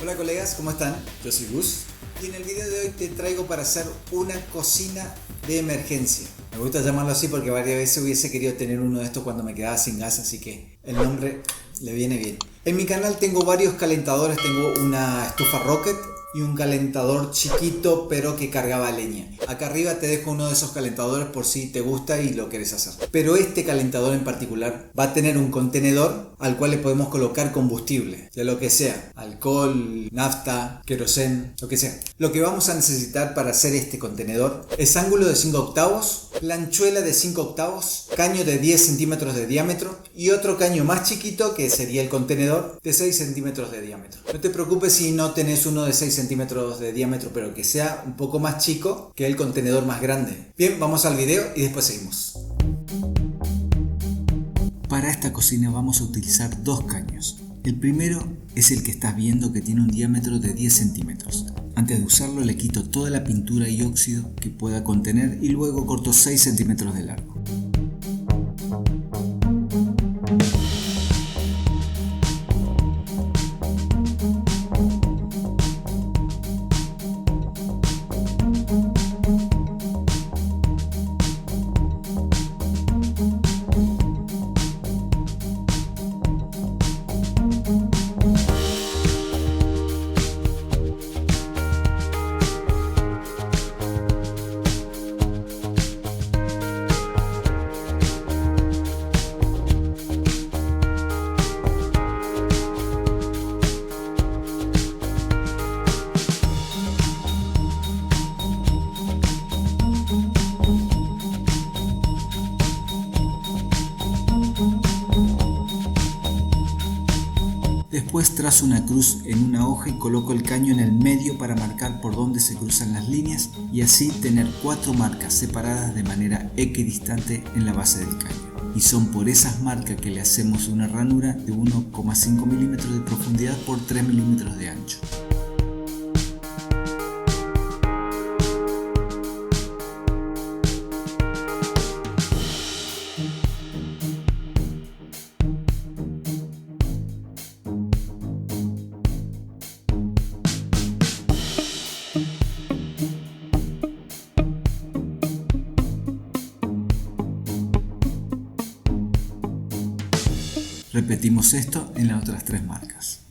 Hola colegas, ¿cómo están? Yo soy Gus y en el video de hoy te traigo para hacer una cocina de emergencia. Me gusta llamarlo así porque varias veces hubiese querido tener uno de estos cuando me quedaba sin gas, así que el nombre le viene bien. En mi canal tengo varios calentadores, tengo una estufa Rocket y un calentador chiquito pero que cargaba leña. Acá arriba te dejo uno de esos calentadores por si te gusta y lo querés hacer. Pero este calentador en particular va a tener un contenedor al cual le podemos colocar combustible, de lo que sea, alcohol, nafta, queroseno, lo que sea. Lo que vamos a necesitar para hacer este contenedor es ángulo de 5 octavos, planchuela de 5 octavos, caño de 10 centímetros de diámetro y otro caño más chiquito que sería el contenedor de 6 centímetros de diámetro. No te preocupes si no tenés uno de 6 centímetros de diámetro, pero que sea un poco más chico que el contenedor más grande. Bien, vamos al video y después seguimos. Para esta cocina vamos a utilizar dos caños. El primero es el que estás viendo que tiene un diámetro de 10 centímetros. Antes de usarlo le quito toda la pintura y óxido que pueda contener y luego corto 6 centímetros de largo. Después trazo una cruz en una hoja y coloco el caño en el medio para marcar por dónde se cruzan las líneas y así tener 4 marcas separadas de manera equidistante en la base del caño. Y son por esas marcas que le hacemos una ranura de 1,5 milímetros de profundidad por 3 milímetros de ancho. Repetimos esto en las otras 3 marcas.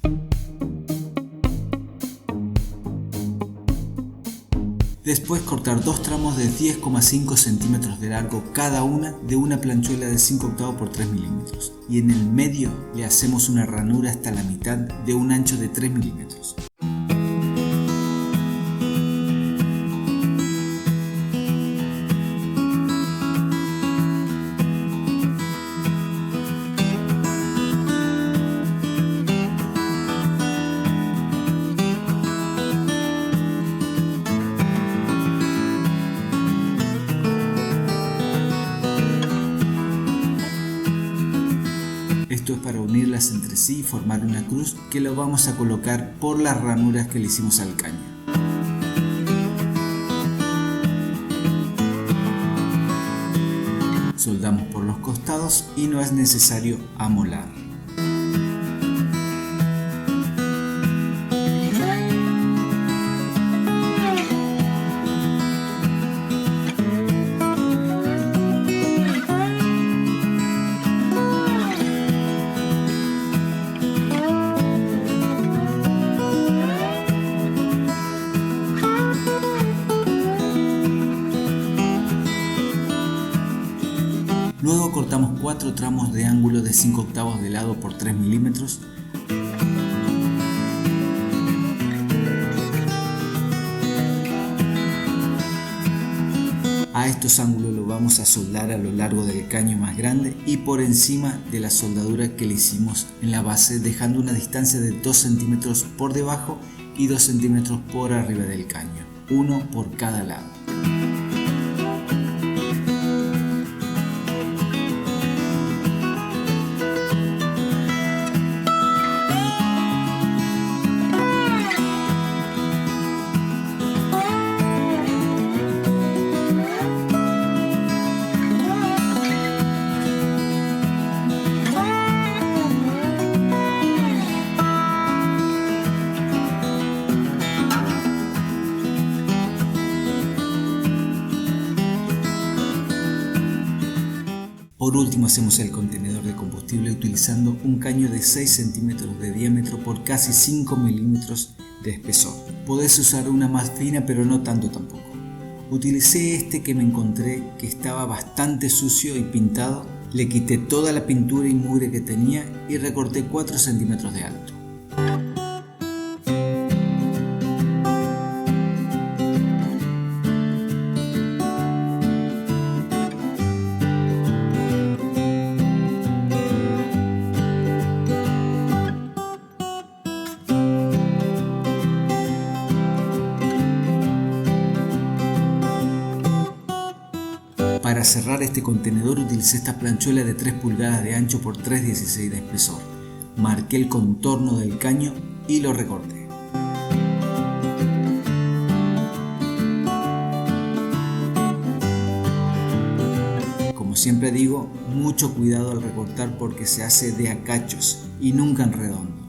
Después cortar 2 tramos de 10,5 centímetros de largo cada una de una planchuela de 5 octavos por 3 milímetros. Y en el medio le hacemos una ranura hasta la mitad de un ancho de 3 milímetros. Esto es para unirlas entre sí y formar una cruz que lo vamos a colocar por las ranuras que le hicimos al caño. Soldamos por los costados y no es necesario amolar. Luego cortamos 4 tramos de ángulo de 5 octavos de lado por 3 milímetros. A estos ángulos los vamos a soldar a lo largo del caño más grande y por encima de la soldadura que le hicimos en la base, dejando una distancia de 2 centímetros por debajo y 2 centímetros por arriba del caño, uno por cada lado. Por último hacemos el contenedor de combustible utilizando un caño de 6 centímetros de diámetro por casi 5 milímetros de espesor. Podés usar una más fina pero no tanto tampoco. Utilicé este que me encontré que estaba bastante sucio y pintado. Le quité toda la pintura y mugre que tenía y recorté 4 centímetros de alto. Para cerrar este contenedor utilicé esta planchuela de 3 pulgadas de ancho por 3,16 de espesor. Marqué el contorno del caño y lo recorté. Como siempre digo, mucho cuidado al recortar porque se hace de a cachos y nunca en redondo.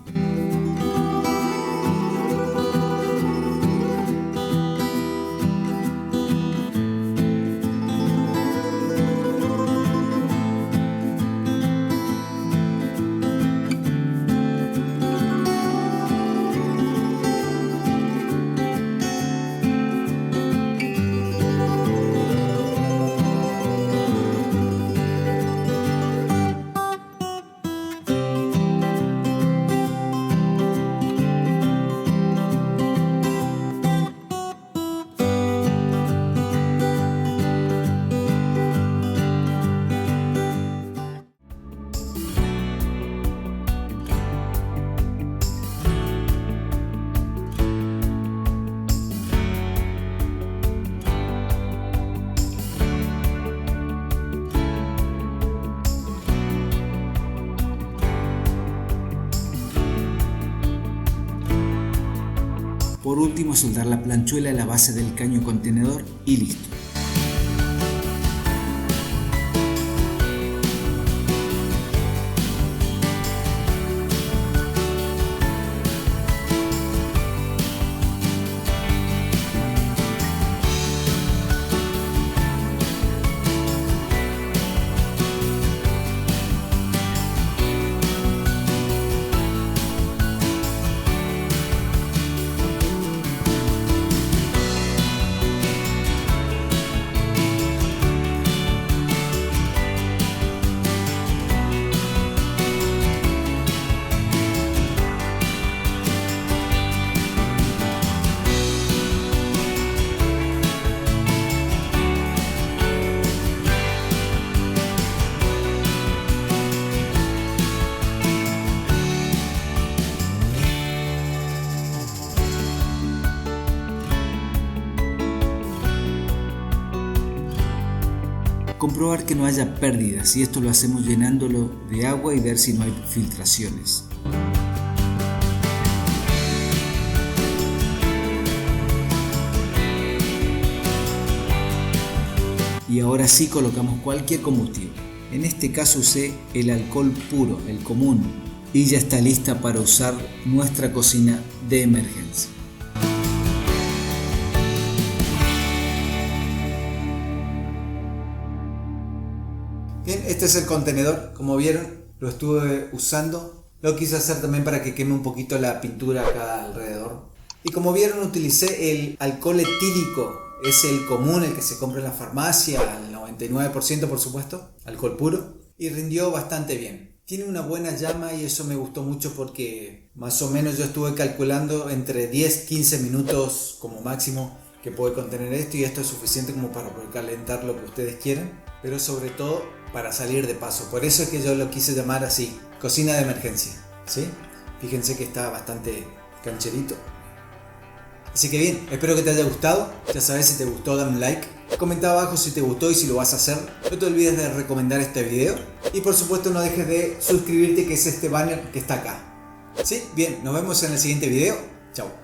Por último, soldar la planchuela a la base del caño contenedor y listo. Comprobar que no haya pérdidas, y esto lo hacemos llenándolo de agua y ver si no hay filtraciones. Y ahora sí colocamos cualquier combustible. En este caso usé el alcohol puro, el común, y ya está lista para usar nuestra cocina de emergencia. Bien, este es el contenedor, como vieron, lo estuve usando. Lo quise hacer también para que queme un poquito la pintura acá alrededor. Y como vieron, utilicé el alcohol etílico, es el común, el que se compra en la farmacia, al 99% por supuesto, alcohol puro, y rindió bastante bien. Tiene una buena llama y eso me gustó mucho porque más o menos yo estuve calculando entre 10-15 minutos como máximo que puede contener esto, y esto es suficiente como para poder calentar lo que ustedes quieran, pero sobre todo para salir de paso. Por eso es que yo lo quise llamar así, cocina de emergencia, ¿sí? Fíjense que está bastante cancherito. Así que bien, espero que te haya gustado. Ya sabes, si te gustó dame un like, comenta abajo si te gustó y si lo vas a hacer. No te olvides de recomendar este video y por supuesto no dejes de suscribirte, que es este banner que está acá. ¿Sí? Bien, nos vemos en el siguiente video. Chao.